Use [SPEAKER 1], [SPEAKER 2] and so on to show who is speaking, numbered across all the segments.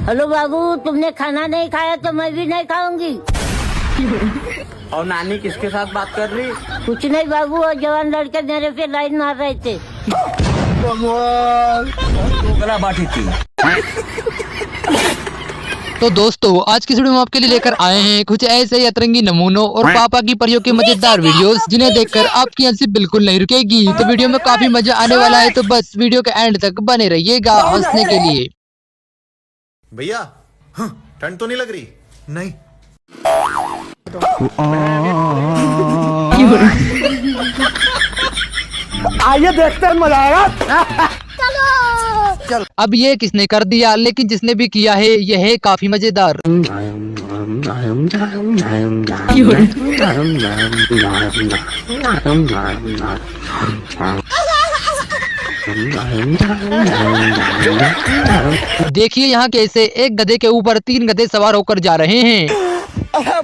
[SPEAKER 1] Hello बाबू, तुमने खाना नहीं खाया तो मैं भी नहीं खाऊंगी।
[SPEAKER 2] और नानी किसके साथ बात कर रही?
[SPEAKER 1] कुछ नहीं बाबू, और जवान लड़के मेरे पे लाइन मार रहे थे।
[SPEAKER 2] बाटी थी।
[SPEAKER 3] तो दोस्तों आज की वीडियो में आपके लिए लेकर आए हैं कुछ ऐसे ही अतरंगी नमूनों और पापा की परियों के मजेदार वीडियोस जिन्हें देखकर आपकी हंसी बिल्कुल नहीं रुकेगी। तो वीडियो में काफी मजा आने वाला है, तो बस वीडियो के एंड तक बने रहिएगा हंसने के लिए।
[SPEAKER 4] भैया ठंड तो नहीं लग रही? नहीं।
[SPEAKER 2] आइए देखते हैं, मजा आएगा।
[SPEAKER 3] अब ये किसने कर दिया, लेकिन जिसने भी किया है यह है काफी मजेदार। देखिए यहाँ कैसे एक गधे के ऊपर 3 गधे सवार होकर जा रहे हैं।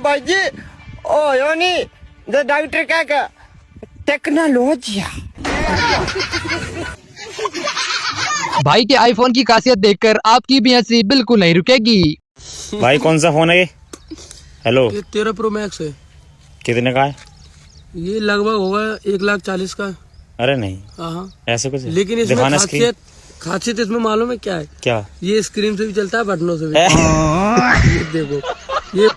[SPEAKER 2] भाई जी, ओ योनी द डॉक्टर का टेक्नोलॉजी।
[SPEAKER 3] भाई के आईफोन की खासियत देखकर आपकी भी हंसी बिल्कुल नहीं रुकेगी।
[SPEAKER 5] भाई कौन सा फोन है ये? हेलो,
[SPEAKER 6] ये 13 प्रो मैक्स है।
[SPEAKER 5] कितने का है?
[SPEAKER 6] ये लगभग होगा 1,40,000 का।
[SPEAKER 5] अरे नहीं,
[SPEAKER 6] हाँ
[SPEAKER 5] ऐसे कुछ है?
[SPEAKER 6] लेकिन इसमें
[SPEAKER 5] दिखाना
[SPEAKER 6] खासियत इसमें मालूम है क्या है?
[SPEAKER 5] क्या?
[SPEAKER 6] ये स्क्रीन से भी चलता है, बटनों से भी। ये देखो, ये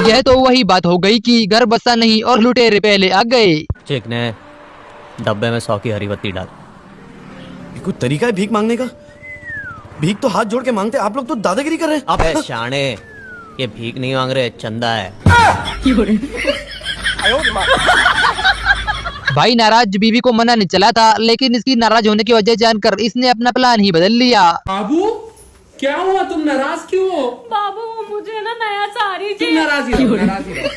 [SPEAKER 3] यह तो वही बात हो गई कि घर बसा नहीं और लुटेरे पहले आ गए।
[SPEAKER 7] चेक ने डब्बे में 100 की हरी बत्ती डाल।
[SPEAKER 8] कोई तरीका है भीख मांगने का? भीख तो हाथ जोड़ के मांगते, आप लोग तो दादागिरी कर रहे हैं।
[SPEAKER 7] अबे शाणे, ये भीख नहीं मांग रहे, चंदा है।
[SPEAKER 3] भाई नाराज बीवी को मना नहीं चला था, लेकिन इसकी नाराज होने की वजह जानकर इसने अपना प्लान ही बदल लिया।
[SPEAKER 9] बाबू क्या हुआ, तुम नाराज क्यों हो?
[SPEAKER 10] बाबू मुझे ना नया साड़ी चाहिए।
[SPEAKER 9] नाराज ही रहो, नाराज ही रहो।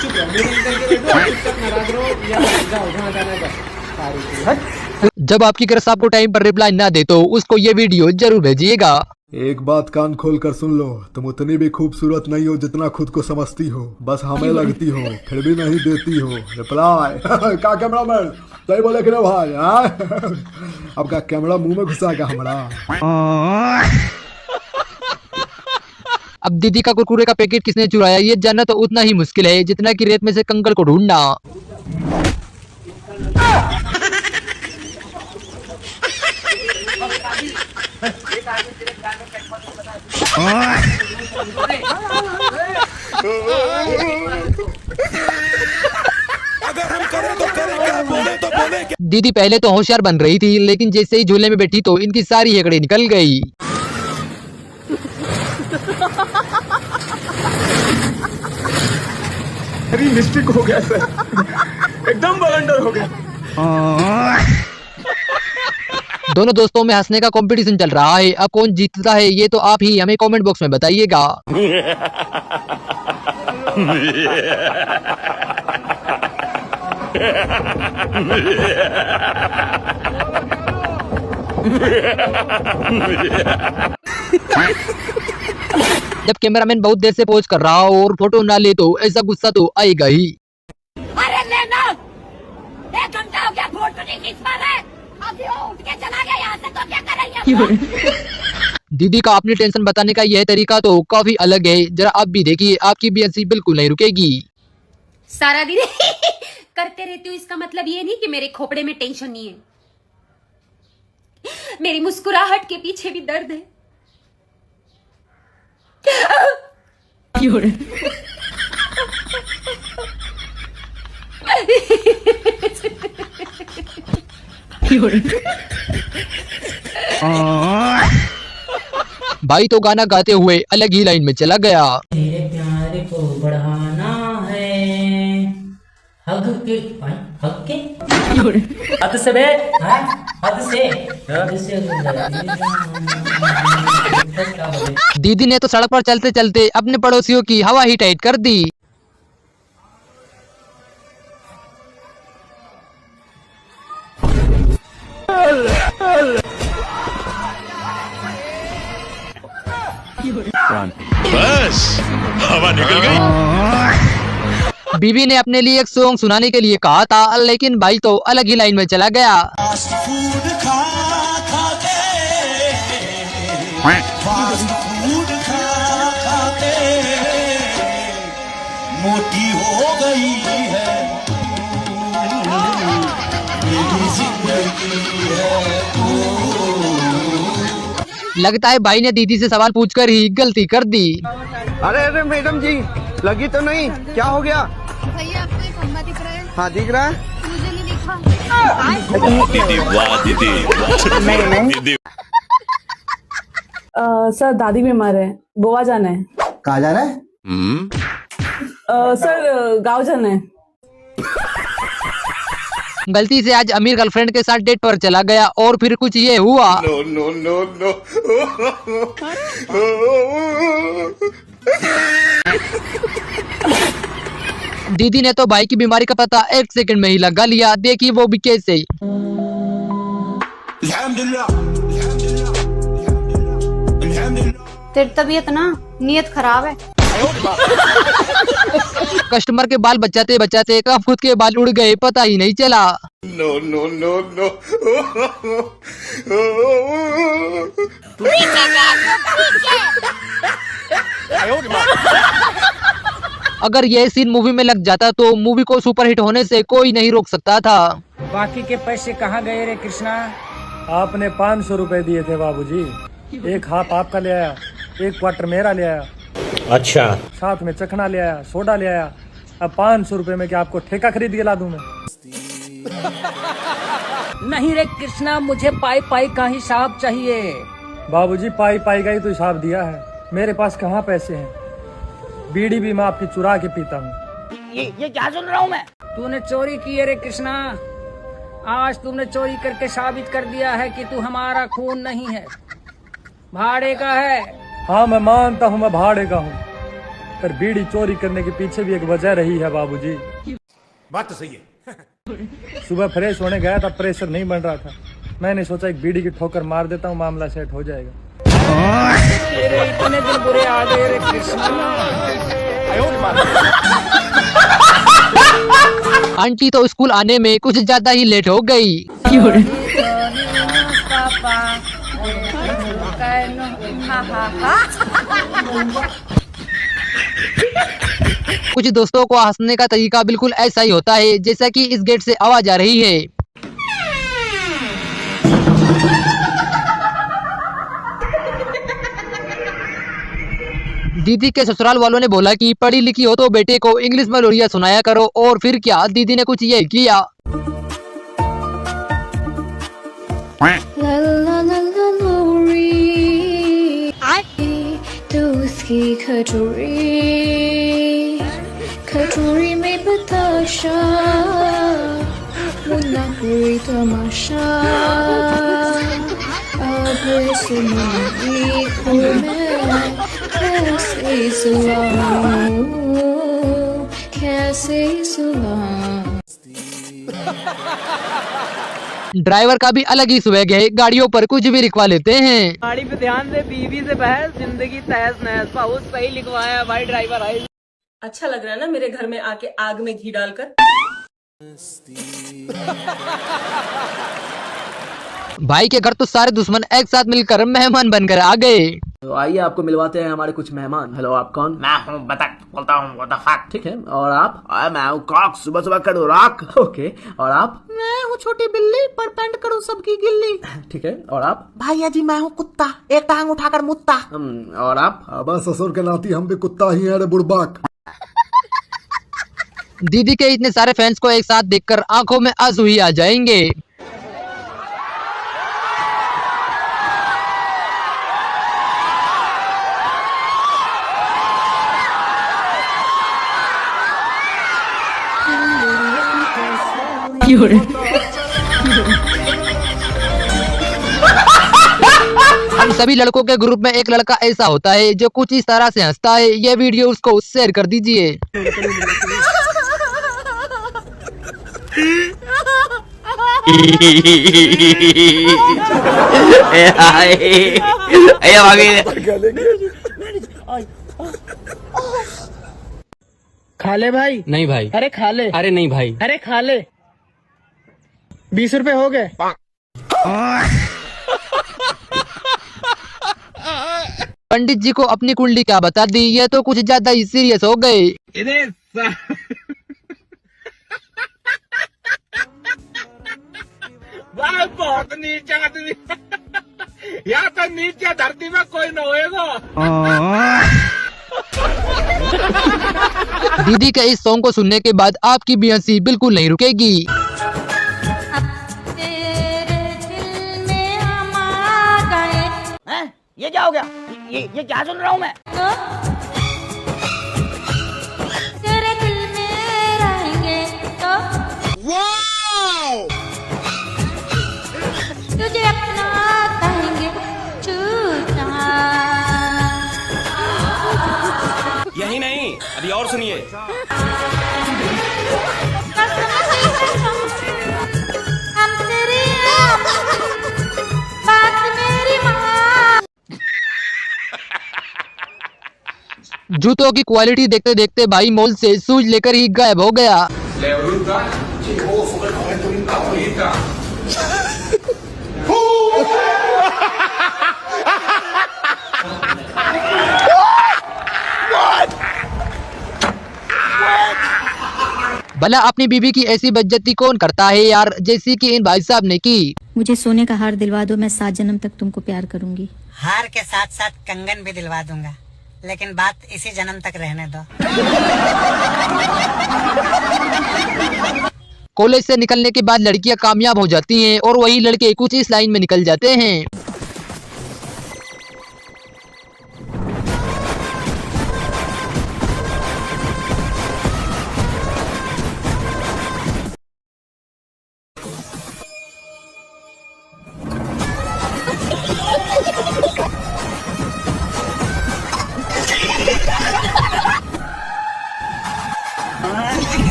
[SPEAKER 9] चुप रहो, मुंह बंद करके बैठो, चुपचाप नाराज रहो या जाओ जहाँ जाना है साड़ी।
[SPEAKER 3] जब आपकी क्रश आपको टाइम पर रिप्लाई ना दे तो उसको ये वीडियो जरूर भेजिएगा।
[SPEAKER 11] एक बात कान खोल कर सुन लो, तुम उतनी भी खूबसूरत नहीं हो जितना खुद को समझती हो। बस हमें लगती हो, फिर भी नहीं देती हो रिप्लाई। क्या कैमरामैन सही बोले कि ना भाई? अब का कैमरा मुंह में घुसाएगा हमारा।
[SPEAKER 3] अब दीदी का कुरकुरे का पैकेट किसने चुराया ये जानना तो उतना ही मुश्किल है जितना कि रेत में से कंकड़ को ढूंढना। दीदी पहले तो होशियार बन रही थी, लेकिन जैसे ही झूले में बैठी तो इनकी सारी हेकड़े निकल गई।
[SPEAKER 9] मिस्टेक हो गया सर, एकदम ब्लंडर हो गया।
[SPEAKER 3] दोनों दोस्तों में हंसने का कंपटीशन चल रहा है। अब कौन जीतता है ये तो आप ही हमें कमेंट बॉक्स में बताइएगा। जब कैमरामैन बहुत देर से पोज कर रहा हो और फोटो ना ले तो ऐसा गुस्सा तो आएगा ही।
[SPEAKER 10] अरे लेना, 1 घंटा हो गया, फोटो नहीं खींच पा रहे, अभी वो उठ के चला गया यहाँ से, तो क्या करेंगे?
[SPEAKER 3] दीदी का अपनी टेंशन बताने का यह तरीका तो काफी अलग है, जरा आप भी देखिए, आपकी भी हंसी बिल्कुल नहीं रुकेगी।
[SPEAKER 10] सारा दिन करते रहती हूँ, इसका मतलब ये नहीं कि मेरे खोपड़े में टेंशन नहीं है। मेरी मुस्कुराहट के पीछे भी दर्द है।
[SPEAKER 3] भाई तो गाना गाते हुए अलग ही लाइन में चला गया।
[SPEAKER 12] तेरे प्यार को बढ़ाना है, हग के हद से बे, हद से
[SPEAKER 3] दीदी ने तो सड़क पर चलते चलते अपने पड़ोसियों की हवा ही टाइट कर दी।
[SPEAKER 13] बस हवा निकल गई।
[SPEAKER 3] बीवी ने अपने लिए एक सॉन्ग सुनाने के लिए कहा था, लेकिन भाई तो अलग ही लाइन में चला गया।
[SPEAKER 13] मोटी हो गई है मेरी जिंदगी है।
[SPEAKER 3] लगता है भाई ने दीदी से सवाल पूछकर ही गलती कर दी।
[SPEAKER 2] अरे अरे मैडम जी, लगी तो नहीं? क्या हो गया?
[SPEAKER 10] भैया आपको एक खंबा दिख रहा है?
[SPEAKER 2] हाँ दिख रहा है।
[SPEAKER 10] मुझे नहीं दिखा।
[SPEAKER 13] दीदी वाह दीदी।
[SPEAKER 14] सर दादी बीमार है, गोवा जाना है।
[SPEAKER 8] कहाँ जा रहा है?
[SPEAKER 14] सर गाँव जाना है।
[SPEAKER 3] गलती से आज अमीर गर्लफ्रेंड के साथ डेट पर चला गया और फिर कुछ ये हुआ।
[SPEAKER 13] No no no no.
[SPEAKER 3] दीदी ने तो भाई की बीमारी का पता 1 सेकंड में ही लगा लिया। देखिए वो भी कैसे।
[SPEAKER 10] तेरी तबीयत ना नीयत खराब है।
[SPEAKER 3] कस्टमर के बाल बचाते बचाते कब खुद के बाल उड़ गए पता ही नहीं चला।
[SPEAKER 13] No no no no.
[SPEAKER 3] अगर यह सीन मूवी में लग जाता तो मूवी को सुपरहिट होने से कोई नहीं रोक सकता था।
[SPEAKER 6] बाकी के पैसे कहाँ गए रे कृष्णा? आपने 500 रुपए दिए थे बाबूजी, एक हाफ आपका ले आया, एक क्वार्टर मेरा ले आया,
[SPEAKER 5] अच्छा
[SPEAKER 6] साथ में चखना ले आया, सोडा ले आया। अब 500 रुपए में क्या आपको ठेका खरीद के ला दूं मैं? नहीं रे कृष्णा, मुझे पाई पाई का हिसाब चाहिए। बाबूजी पाई पाई का ही तो हिसाब दिया है, मेरे पास कहाँ पैसे हैं? बीड़ी भी मैं आपकी चुरा के पीता हूँ।
[SPEAKER 12] ये क्या सुन रहा हूँ मैं?
[SPEAKER 6] तूने चोरी की है रे कृष्णा, आज तुमने चोरी करके साबित कर दिया है कि तू हमारा खून नहीं है, भाड़े का है। हाँ मैं मानता हूँ मैं भाड़े का हूँ, पर बीड़ी चोरी करने के पीछे भी एक वजह रही है बाबूजी।
[SPEAKER 4] बात तो सही है।
[SPEAKER 6] सुबह फ्रेश होने गया था, प्रेशर नहीं बन रहा था, मैंने सोचा एक बीड़ी की ठोकर मार देता हूँ, मामला सेट हो जाएगा। तेरे इतने दिन बुरे आ गए रे कृष्णा।
[SPEAKER 3] आंटी तो स्कूल आने में कुछ ज्यादा ही लेट हो गई। कुछ दोस्तों को हंसने का तरीका बिल्कुल ऐसा ही होता है जैसा कि इस गेट से आवाज आ रही है। दीदी के ससुराल वालों ने बोला कि पढ़ी लिखी हो तो बेटे को इंग्लिश में लोरिया सुनाया करो, और फिर क्या, दीदी ने कुछ ये किया।
[SPEAKER 10] उसकी खटोरी में बताशा, मुन्ना कोई तमाशा, अब सुनाई को मैं कैसे सुनाऊं, कैसे सुनाऊं।
[SPEAKER 3] ड्राइवर का भी अलग ही स्वैग है, गाड़ियों पर कुछ भी लिखवा लेते हैं।
[SPEAKER 12] गाड़ी पे ध्यान दे, बीवी से बहस, जिंदगी तहस नहस। बहुत सही लिखवाया भाई ड्राइवर। आई
[SPEAKER 14] अच्छा लग रहा है ना मेरे घर में आके आग में घी डालकर?
[SPEAKER 3] भाई के घर तो सारे दुश्मन एक साथ मिलकर मेहमान बनकर आ गए।
[SPEAKER 8] तो आइए आपको मिलवाते हैं हमारे कुछ मेहमान। हेलो, आप कौन?
[SPEAKER 12] मैं हूँ बतख, बोलता हूँ व्हाट द फक।
[SPEAKER 8] ठीक है, और आप?
[SPEAKER 12] मैं हूँ कॉक, सुबह सुबह करो रॉक।
[SPEAKER 8] ओके, और आप?
[SPEAKER 12] मैं हूँ छोटी बिल्ली, पर पेंट करूँ सबकी गिल्ली।
[SPEAKER 8] ठीक है, और आप?
[SPEAKER 12] भैया जी मैं हूँ कुत्ता, एक टांग उठाकर मुत्ता।
[SPEAKER 8] और आप?
[SPEAKER 11] अब ससुर के नाती हम भी कुत्ता ही हैं रे बुड़बाक।
[SPEAKER 3] दीदी के इतने सारे फैंस को एक साथ देखकर आंखों में आंसू ही आ जाएंगे। हम सभी लड़कों के ग्रुप में एक लड़का ऐसा होता है जो कुछ इस तरह से हंसता है। ये वीडियो उसको शेयर कर दीजिए।
[SPEAKER 6] खा ले भाई।
[SPEAKER 12] नहीं भाई।
[SPEAKER 6] अरे खा ले।
[SPEAKER 12] अरे नहीं भाई।
[SPEAKER 6] अरे खा ले। 20 रुपए हो गए।
[SPEAKER 3] पंडित जी को अपनी कुंडली क्या बता दी, ये तो कुछ ज्यादा ही सीरियस हो गए।
[SPEAKER 9] बहुत नीचे आदमी या तो नीचे धरती में कोई न होएगा।
[SPEAKER 3] दीदी के इस सॉन्ग को सुनने के बाद आपकी भी हंसी बिल्कुल नहीं रुकेगी।
[SPEAKER 6] ये क्या हो गया? ये क्या सुन रहा हूँ मैं?
[SPEAKER 10] तेरे दिल में रहेंगे तो तुझे अपना कहेंगे छूटा।
[SPEAKER 8] यही नहीं, अभी और सुनिए।
[SPEAKER 10] हम तेरी बात मेरी माँ।
[SPEAKER 3] जूतों की क्वालिटी देखते देखते भाई मॉल से शूज लेकर ही गायब हो गया। भला अपनी बीबी की ऐसी बेइज्जती कौन करता है यार, जैसी कि इन भाई साहब ने की।
[SPEAKER 15] मुझे सोने का हार दिलवा दो, मैं 7 जन्म तक तुमको प्यार करूंगी।
[SPEAKER 16] हार के साथ साथ कंगन भी दिलवा दूंगा, लेकिन बात इसी जन्म तक रहने दो।
[SPEAKER 3] कॉलेज से निकलने के बाद लड़कियां कामयाब हो जाती हैं और वही लड़के कुछ इस लाइन में निकल जाते हैं।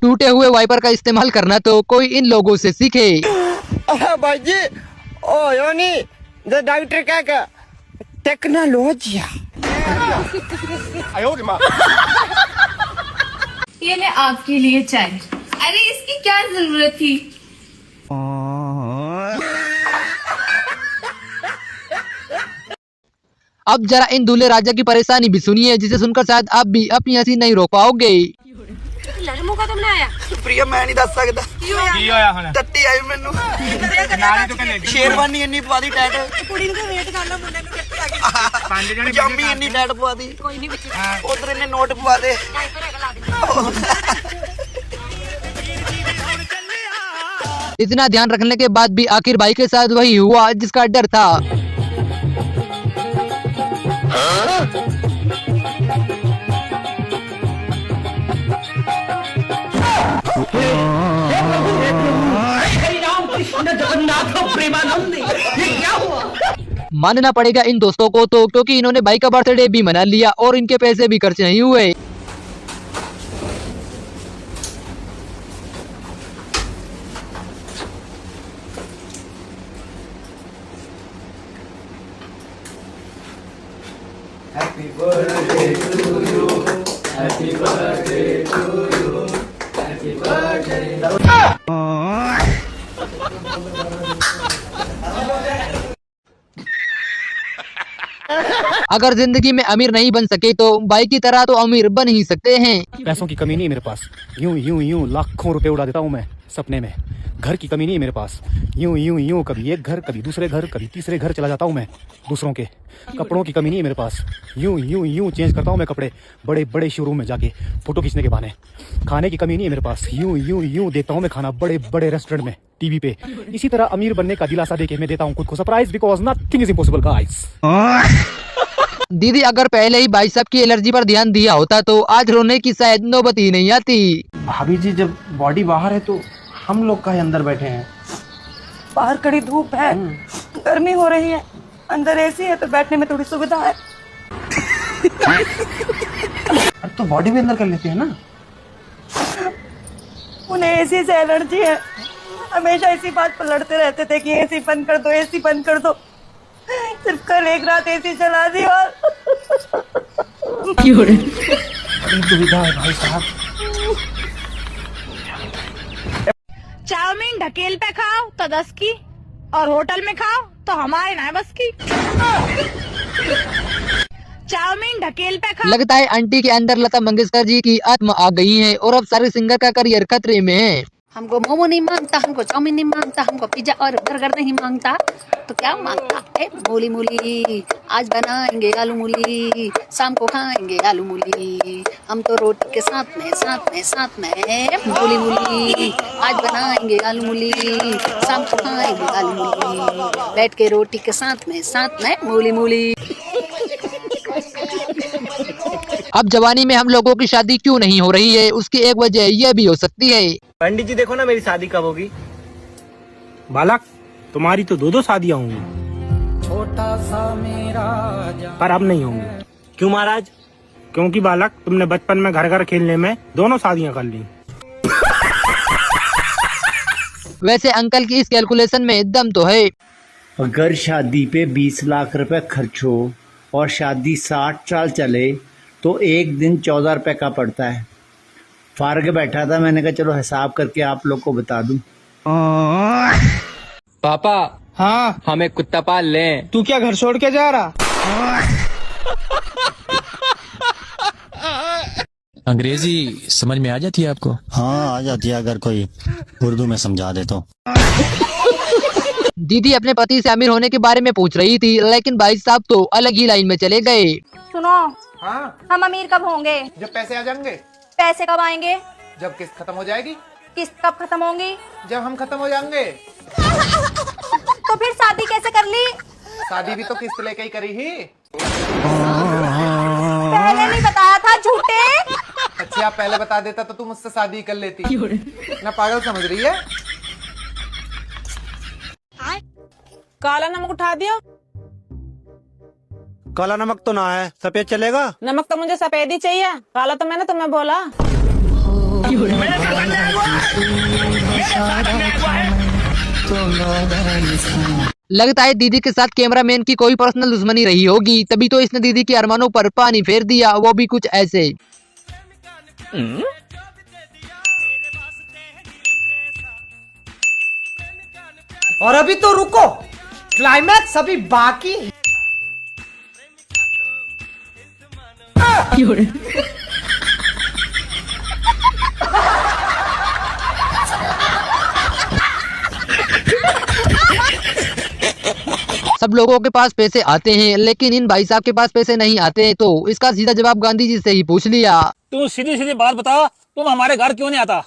[SPEAKER 3] टूटे हुए वाइपर का इस्तेमाल करना तो कोई इन लोगों से सीखे।
[SPEAKER 2] भाई जी, ओ योनी द डॉक्टर क्या टेक्नोलॉजी।
[SPEAKER 17] ये ले आपके लिए चाय। अरे इसकी क्या जरूरत थी?
[SPEAKER 3] अब जरा इन दूल्हे राजा की परेशानी भी सुनिए, जिसे सुनकर शायद आप भी अपनी हंसी नहीं रोक पाओगे।
[SPEAKER 10] लड़मू का तुमने आया
[SPEAKER 8] प्रिया, मैं नहीं दस सकता
[SPEAKER 9] की होया हुन
[SPEAKER 8] टट्टी आई मैनू
[SPEAKER 9] नाले तो कहने
[SPEAKER 8] शेरवानी इन्नी पवा दी टैट
[SPEAKER 16] कुड़ी ਨੂੰ ਵੇਟ ਕਰ ਲਾ, ਮੁੰਡੇ ਨੂੰ ਕਿੱਥੇ ਆ ਗਈ।
[SPEAKER 9] पंज जने
[SPEAKER 8] जामी इन्नी टैट पवा दी,
[SPEAKER 16] ਕੋਈ ਨਹੀਂ ਵਿੱਚ
[SPEAKER 8] उधर इन्हें नोट पवा दे।
[SPEAKER 16] ਡਾਈਪਰ ਹੈਗਾ ਲਾ ਦੇ।
[SPEAKER 3] इतना ध्यान रखने के बाद भी आखिर भाई के साथ वही हुआ जिसका डर था। मानना पड़ेगा इन दोस्तों को तो, क्योंकि इन्होंने भाई का बर्थडे भी मना लिया और इनके पैसे भी खर्च नहीं हुए।
[SPEAKER 9] Happy birthday to you, happy birthday to you, happy birthday.
[SPEAKER 3] अगर जिंदगी में अमीर नहीं बन सके तो भाई की तरह तो अमीर बन ही सकते हैं।
[SPEAKER 18] पैसों की कमी नहीं है मेरे पास, यूं यूं यूं लाखों रुपए उड़ा देता हूँ मैं सपने में। घर की कमी नहीं है मेरे पास, यूं यूं यूं कभी एक घर, कभी दूसरे घर, कभी तीसरे घर चला जाता हूँ मैं दूसरों के। कपड़ों की कमी नहीं है मेरे पास, यूं यूं यूं चेंज करता हूँ मैं कपड़े बड़े बड़े शोरूम में जाके फोटो खींचने के बहाने। खाने की कमी नहीं है मेरे पास, यूं यूं यूं देखता हूँ मैं खाना बड़े बड़े रेस्टोरेंट में, टीवी पे। इसी तरह अमीर बनने का दिलासा देके मैं देता हूँ खुद को surprise, because nothing is impossible guys.
[SPEAKER 3] दीदी अगर पहले ही भाई साहब की एलर्जी पर ध्यान दिया होता तो आज रोने की शायद नौबत ही नहीं आती।
[SPEAKER 8] भाभी जी, जब बॉडी बाहर है तो हम लोग का अंदर बैठे हैं।
[SPEAKER 16] बाहर कड़ी धूप है, गर्मी हो रही है, अंदर एसी है तो बैठने में थोड़ी सुविधा है।
[SPEAKER 8] अब तो बॉडी भी अंदर कर लेते हैं ना।
[SPEAKER 16] उन्हें एसी से एलर्जी है, हमेशा इसी बात पर लड़ते रहते थे कि एसी बंद कर दो, एसी बंद कर दो। सिर्फ कल एक रात एसी चला दी और
[SPEAKER 8] बड़ी दुविधा है भाई साहब।
[SPEAKER 17] चाउमीन ढकेल पे खाओ तो 10 की, और होटल में खाओ तो हमारे ना बस की।
[SPEAKER 16] चाउमीन ढकेल पे खा।
[SPEAKER 3] लगता है आंटी के अंदर लता मंगेशकर जी की आत्मा आ गई है और अब सारे सिंगर का करियर खतरे में है।
[SPEAKER 17] हमको मोमो नहीं मांगता, हमको चाउमीन नहीं मांगता, हमको पिज्जा और बर्गर नहीं मांगता, तो क्या मांगता है? मूली मूली, आज बनाएंगे आलू मूली, शाम को खाएंगे आलू मूली, हम तो रोटी के साथ में मूली मूली, आज बनाएंगे आलू मूली, शाम को खाएंगे आलू मूली, बैठ के रोटी के साथ में मूली मूली।
[SPEAKER 3] अब जवानी में हम लोगों की शादी क्यों नहीं हो रही है, उसकी एक वजह यह भी हो सकती है।
[SPEAKER 2] पंडित जी देखो ना मेरी शादी कब होगी।
[SPEAKER 18] बालक, तुम्हारी तो 2 शादियां होंगी।
[SPEAKER 6] छोटा सा मेरा
[SPEAKER 18] पर अब नहीं होंगी।
[SPEAKER 2] क्यों महाराज?
[SPEAKER 18] क्योंकि बालक, तुमने बचपन में घर घर खेलने में दोनों शादियां कर ली।
[SPEAKER 3] वैसे अंकल की इस कैलकुलेशन में दम तो है।
[SPEAKER 19] अगर शादी पे 20 लाख रुपए खर्च हो और शादी 60 साल चले तो एक दिन 14 रुपए का पड़ता है। फार्ग बैठा था, मैंने कहा चलो हिसाब करके आप लोग को बता दूं।
[SPEAKER 12] पापा, हाँ, हम एक कुत्ता पाल लें।
[SPEAKER 2] तू क्या घर छोड़ के जा रहा?
[SPEAKER 20] अंग्रेजी समझ में आ जाती है आपको?
[SPEAKER 5] हाँ आ जाती है, अगर कोई उर्दू में समझा दे तो।
[SPEAKER 3] दीदी अपने पति से अमीर होने के बारे में पूछ रही थी, लेकिन भाई साहब तो अलग ही लाइन में चले गए।
[SPEAKER 16] सुनो,
[SPEAKER 4] हाँ,
[SPEAKER 16] हम अमीर कब होंगे?
[SPEAKER 4] जब पैसे आ जाएंगे।
[SPEAKER 16] पैसे कब आएंगे?
[SPEAKER 4] जब किस्त खत्म हो जाएगी।
[SPEAKER 16] किस्त कब खत्म होंगी?
[SPEAKER 4] जब हम खत्म हो जाएंगे।
[SPEAKER 16] तो फिर शादी कैसे कर ली?
[SPEAKER 4] शादी भी तो किस्त लेके ही करी ही।
[SPEAKER 16] पहले नहीं बताया था, झूठे।
[SPEAKER 4] अच्छा, आप पहले बता देता तो तुम मुझसे शादी कर लेती। ना पागल समझ रही है?
[SPEAKER 12] काला नमक उठा दियो।
[SPEAKER 2] काला नमक तो ना है, सफेद चलेगा?
[SPEAKER 12] नमक तो मुझे सफेद ही चाहिए, काला तो मैंने तुम्हें बोला।
[SPEAKER 3] लगता है दीदी के साथ कैमरामैन की कोई पर्सनल दुश्मनी रही होगी, तभी तो इसने दीदी के अरमानों पर पानी फेर दिया, वो भी कुछ ऐसे।
[SPEAKER 2] और अभी तो रुको, क्लाइमैक्स अभी बाकी है।
[SPEAKER 3] सब लोगों के पास पैसे आते हैं, लेकिन इन भाई साहब के पास पैसे नहीं आते, तो इसका सीधा जवाब गांधी जी से ही पूछ लिया।
[SPEAKER 6] तू सीधी सीधी बात बता, तुम हमारे घर क्यों नहीं आता?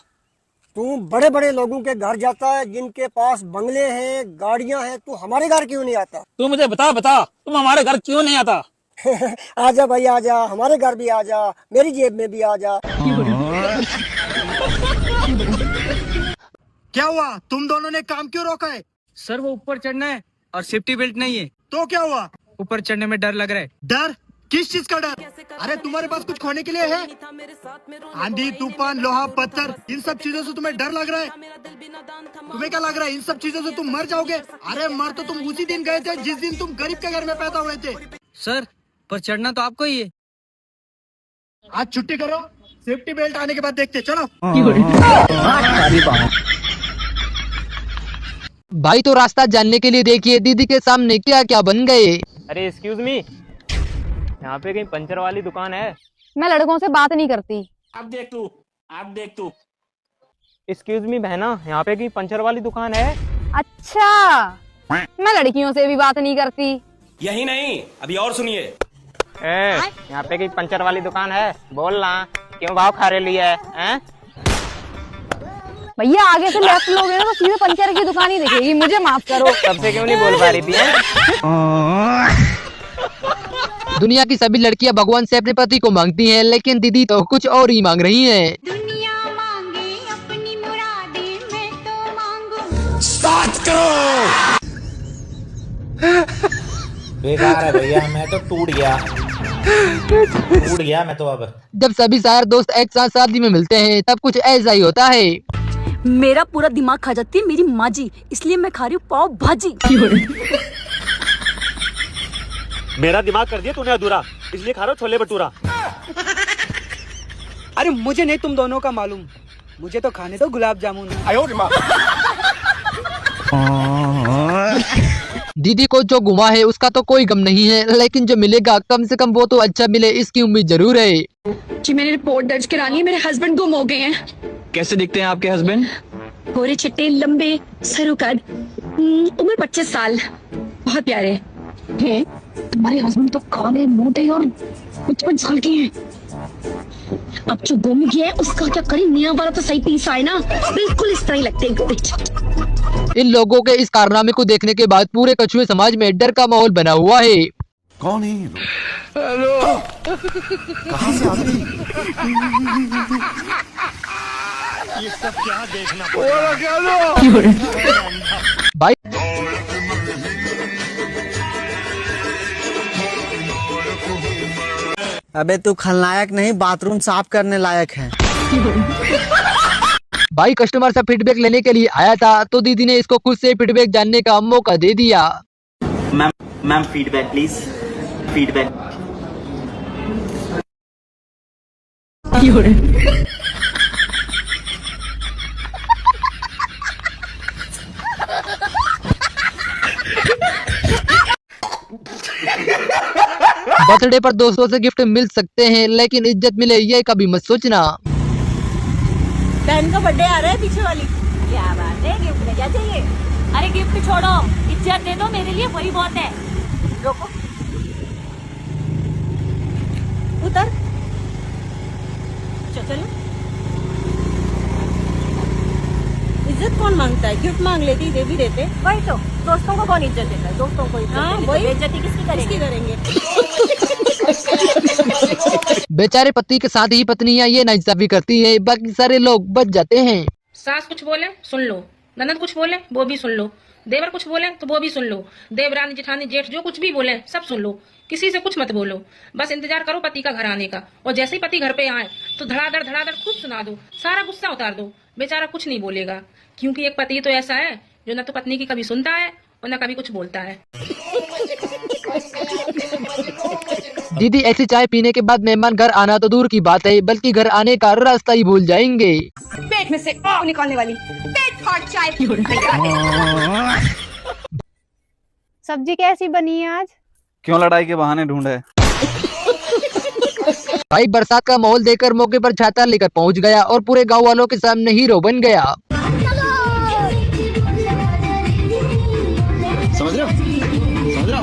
[SPEAKER 2] तू बड़े बड़े लोगों के घर जाता है, जिनके पास बंगले हैं, गाड़ियां हैं, तू हमारे घर क्यों नहीं आता?
[SPEAKER 6] तू मुझे बता, तुम हमारे घर क्यों नहीं आता?
[SPEAKER 2] आजा भाई आजा, हमारे घर भी आजा, मेरी जेब में भी आजा।
[SPEAKER 18] क्या हुआ, तुम दोनों ने काम क्यों रोका है?
[SPEAKER 6] सर वो ऊपर चढ़ना है और सेफ्टी बेल्ट नहीं है।
[SPEAKER 18] तो क्या हुआ?
[SPEAKER 6] ऊपर चढ़ने में डर लग रहा है।
[SPEAKER 18] डर? किस चीज का डर? अरे तुम्हारे पास कुछ खोने के लिए है? आंधी तूफान लोहा पत्थर, इन सब चीजों से तुम्हें डर लग रहा है? तुम्हें क्या लग रहा है इन सब चीजों से तुम मर जाओगे? अरे मर तो तुम उसी दिन गए थे जिस दिन तुम गरीब के घर में पैदा हुए थे।
[SPEAKER 6] सर पर चढ़ना तो आपको ही है।
[SPEAKER 18] आज छुट्टी करो, सेफ्टी बेल्ट आने के बाद देखते, चलो।
[SPEAKER 3] भाई तो रास्ता जानने के लिए देखिए दीदी के सामने क्या क्या बन गए।
[SPEAKER 12] अरे एक्सक्यूज मी, यहाँ पे कहीं पंचर वाली दुकान है?
[SPEAKER 16] मैं लड़कों से बात नहीं करती।
[SPEAKER 12] अब देख तू। एक्सक्यूज मी बहना, यहाँ पे कहीं पंचर वाली दुकान है?
[SPEAKER 16] अच्छा, मैं लड़कियों से भी बात नहीं करती।
[SPEAKER 13] यही नहीं, अभी और सुनिए।
[SPEAKER 12] यहाँ पे कहीं पंचर वाली दुकान है? बोलना, क्यों भाव खा रही है?
[SPEAKER 16] भैया आगे से लेफ्ट लोगे ना तो सीधे पंचर की दुकान ही दिखेगी, मुझे माफ करो।
[SPEAKER 12] सबसे क्यों नहीं बोल पा रही थी?
[SPEAKER 3] दुनिया की सभी लड़कियां भगवान से अपने पति को मांगती हैं, लेकिन दीदी तो कुछ और ही मांग रही हैं।
[SPEAKER 10] दुनिया मांगे अपनी मुरादें, मैं तो मांगू।
[SPEAKER 13] स्टार्ट करो।
[SPEAKER 9] बेकार है भैया, मैं तो टूट गया मैं तो। अब
[SPEAKER 3] जब सभी सारे दोस्त एक साथ शादी में मिलते हैं तब कुछ ऐसा ही होता है।
[SPEAKER 16] मेरा पूरा दिमाग खा जाती है मेरी माँ जी, इसलिए मैं खा रही हूँ पाव भाजी।
[SPEAKER 18] मेरा दिमाग कर दिया तूने अधूरा, इसलिए खा रहा हूं छोले भटूरा।
[SPEAKER 2] अरे मुझे नहीं तुम दोनों का मालूम, मुझे तो खाने दो गुलाब जामुन।
[SPEAKER 3] दीदी को जो घुमा है उसका तो कोई गम नहीं है, लेकिन जो मिलेगा कम से कम वो तो अच्छा मिले, इसकी उम्मीद जरूर है।
[SPEAKER 10] जी मैंने रिपोर्ट दर्ज करानी है, मेरे हस्बैंड गुम हो गए हैं।
[SPEAKER 20] कैसे दिखते हैं आपके हस्बैंड?
[SPEAKER 10] गोरे चिट्टे लंबे सरुकद, उम्र 25 साल, बहुत प्यारे हैं। तुम्हारे हस्बैंड तो काले मोटे और 55 साल के हैं। अब जो गुम गया है उसका क्या करें, नया वाला तो सही पीस आए ना, बिल्कुल इस तरह ही लगते हैं।
[SPEAKER 3] इन लोगों के इस कारनामे को देखने के बाद पूरे कछुए समाज में डर का माहौल बना हुआ है।
[SPEAKER 4] कौन है ये लोग? हेलो, कहाँ से आते हैं?
[SPEAKER 13] ये सब क्या देखना पड़
[SPEAKER 3] भाई
[SPEAKER 21] अबे तू खलनायक नहीं, बाथरूम साफ करने लायक है।
[SPEAKER 3] भाई कस्टमर से फीडबैक लेने के लिए आया था तो दीदी ने इसको खुद से फीडबैक जानने का मौका दे दिया।
[SPEAKER 22] Ma'am feedback please, feedback.
[SPEAKER 3] Birthday पर दोस्तों से गिफ्ट मिल सकते हैं, लेकिन इज्जत मिले ये कभी मत सोचना।
[SPEAKER 14] बहन का बर्थडे आ रहा है पीछे वाली। क्या बात है, गिफ्ट में क्या चाहिए? अरे गिफ्ट छोड़ो, इज्जत दे दो, मेरे लिए वही बहुत है। रोको, उतर, चलो। इज्जत कौन मांगता है? गिफ्ट मांग लेती, दे भी देते। वही तो, दोस्तों को कौन इज्जत देता है? दोस्तों को इज्जत। हाँ, वही इज्जत किसकी करेंगे?
[SPEAKER 3] बेचारे पति के साथ ही पत्नियां ये नाइंसाफी करती है, बाकी सारे लोग बच जाते हैं।
[SPEAKER 23] सास कुछ बोले सुन लो, ननद कुछ बोले वो भी सुन लो, देवर कुछ बोले तो वो भी सुन लो, देवरानी जेठानी जेठ जो कुछ भी बोले सब सुन लो, किसी से कुछ मत बोलो, बस इंतजार करो पति का घर आने का। और जैसे ही पति घर पे आए तो धड़ाधड़ खूब सुना दो, सारा गुस्सा उतार दो, बेचारा कुछ नहीं बोलेगा, क्योंकि एक पति तो ऐसा है जो न तो पत्नी की कभी सुनता है और न कभी कुछ बोलता है।
[SPEAKER 3] दीदी ऐसी चाय पीने के बाद मेहमान घर आना तो दूर की बात है, बल्कि घर आने का रास्ता ही भूल जाएंगे।
[SPEAKER 10] पेट में से आग निकालने वाली, पेट फाड़ चाय।
[SPEAKER 24] सब्जी कैसी बनी है आज?
[SPEAKER 25] क्यों लड़ाई के बहाने ढूंढे?
[SPEAKER 3] भाई बरसात का माहौल देखकर मौके पर छाता लेकर पहुंच गया और पूरे गांव वालों के सामने हीरो बन गया।
[SPEAKER 25] समझ रहे हो? समझ रहे हो?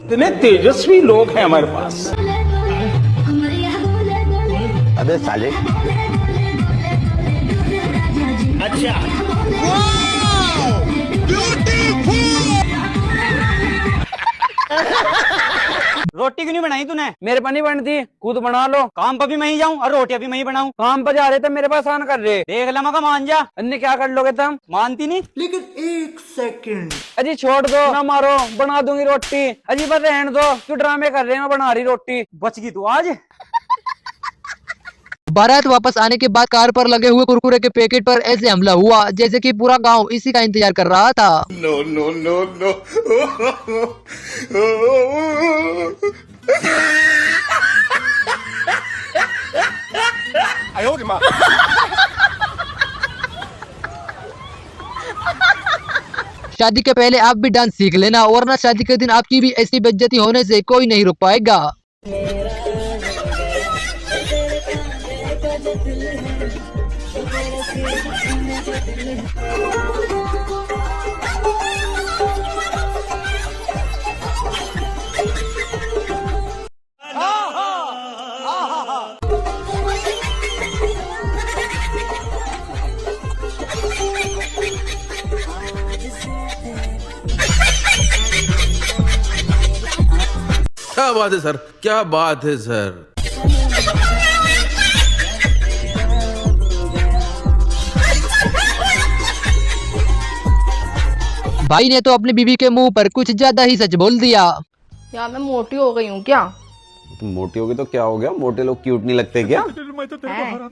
[SPEAKER 13] इतने तेजस्वी लोग हैं हमारे पास।
[SPEAKER 25] अबे साले।
[SPEAKER 13] अच्छा,
[SPEAKER 12] रोटी क्यों नहीं बनाई तूने? मेरे पर नहीं बनती, खुद बना लो। काम पर भी मैं ही जाऊं और रोटियां भी मैं ही बनाऊं। काम पर जा रहे थे, मेरे पास आन कर रहे। देख ला मका मान जा, अन्य क्या कर लोगे तुम? मानती नहीं। लेकिन 1 सेकंड। अजी छोड़ दो ना, मारो, बना दूंगी रोटी। अजी बस रहने दो, क्यों ड्रामे कर रहे हैं? मैं बना रही रोटी। बच गई तू आज।
[SPEAKER 3] बारात वापस आने के बाद कार पर लगे हुए कुरकुरे के पैकेट पर ऐसे हमला हुआ जैसे कि पूरा गांव इसी का इंतजार कर रहा था।
[SPEAKER 13] No no no no.
[SPEAKER 3] शादी के पहले आप भी डांस सीख लेना, वरना शादी के दिन आपकी भी ऐसी बेइज्जती होने से कोई नहीं रोक पाएगा।
[SPEAKER 26] क्या बात है सर, क्या बात है सर।
[SPEAKER 3] भाई ने तो अपनी बीवी के मुंह पर कुछ ज्यादा ही सच बोल दिया।
[SPEAKER 27] यार मैं मोटी हो गई हूँ क्या?
[SPEAKER 28] तुम मोटी होगी तो क्या हो गया? मोटे लोग क्यूट नहीं लगते क्या?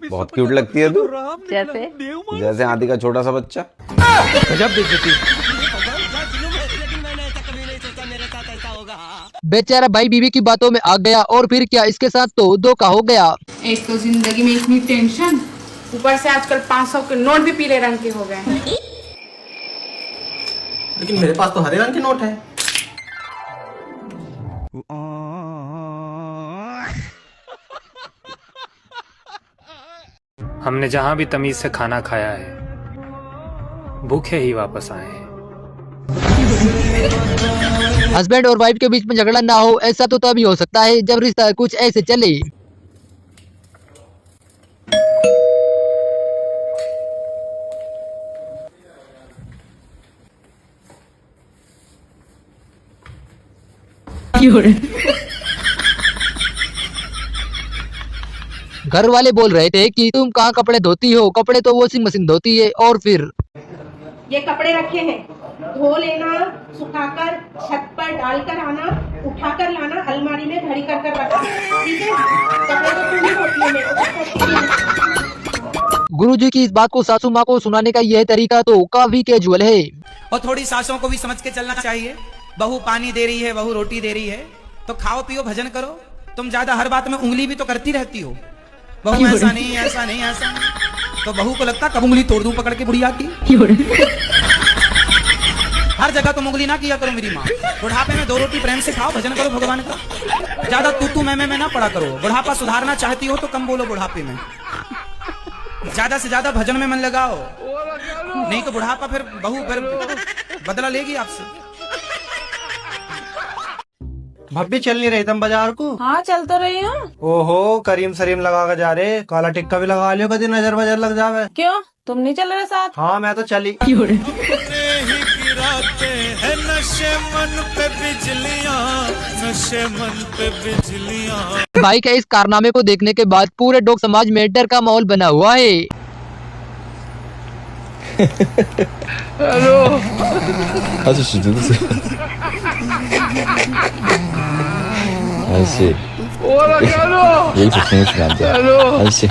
[SPEAKER 28] बहुत क्यूट लगती है तू। जैसे हाथी का छोटा सा बच्चा।
[SPEAKER 3] बेचारा भाई बीवी की बातों में आ गया और फिर क्या, इसके साथ तो धोखा हो गया।
[SPEAKER 27] एक तो जिंदगी में इतनी टेंशन, ऊपर से आजकल 500 के नोट भी पीले रंग के हो गए हैं।
[SPEAKER 9] लेकिन मेरे पास तो हरे रंग के नोट है।
[SPEAKER 1] हमने जहां भी तमीज से खाना खाया है, भूखे ही वापस आए हैं।
[SPEAKER 3] हस्बैंड और वाइफ के बीच में झगड़ा ना हो, ऐसा तो तभी हो सकता है जब रिश्ता कुछ ऐसे चले। घर वाले बोल रहे थे कि तुम कहाँ कपड़े धोती हो, कपड़े तो वॉशिंग मशीन धोती है। और फिर
[SPEAKER 14] ये कपड़े रखे हैं, धो लेना, सुखाकर छत पर डालकर आना, उठाकर लाना, अलमारी में घड़ी कर रखना, ठीक है? कपड़े तो तुम ही धोती है, मेरे को।
[SPEAKER 3] गुरुजी की इस बात को सासू माँ को सुनाने का यह तरीका तो काफी कैजुअल है।
[SPEAKER 5] और थोड़ी सासों को भी समझ के चलना चाहिए। बहू पानी दे रही है, बहू रोटी दे रही है, तो खाओ पियो भजन करो। तुम ज्यादा हर बात में उंगली भी तो करती रहती हो। बहू ऐसा नहीं, ऐसा नहीं, ऐसा नहीं, तो बहू को लगता कब उंगली तोड़ दूं पकड़ के बुढ़िया की। हर जगह तुम उंगली ना किया करो मेरी माँ। बुढ़ापे में 2 रोटी प्रेम से खाओ, भजन करो भगवान का। ज्यादा तू मैं ना पड़ा करो। बुढ़ापा सुधारना चाहती हो तो कम बोलो बुढ़ापे में, ज्यादा से ज्यादा भजन में मन लगाओ, नहीं तो बुढ़ापा फिर बहू फिर बदला लेगी आपसे।
[SPEAKER 21] भाभी चल नहीं रही तुम बाजार को?
[SPEAKER 27] हाँ चल तो रही हूँ।
[SPEAKER 21] ओहो करीम सरीम लगा कर जा रहे, काला टिक्का भी लगा लियो, कभी नजर वजर लग जावे।
[SPEAKER 27] क्यों, तुम नहीं चल रहे साथ?
[SPEAKER 21] हाँ मैं तो चली।
[SPEAKER 7] नशे मन पे बिजलियां, नशे मन पे बिजलियां।
[SPEAKER 3] भाई के इस कारनामे को देखने के बाद पूरे डॉग समाज में डर का माहौल बना हुआ है।
[SPEAKER 7] हेलो
[SPEAKER 28] 아저씨 누구세요? 아저씨
[SPEAKER 7] 오라 가로
[SPEAKER 28] 여기서 주무시면 안 돼요.
[SPEAKER 7] Hello.
[SPEAKER 28] 아저씨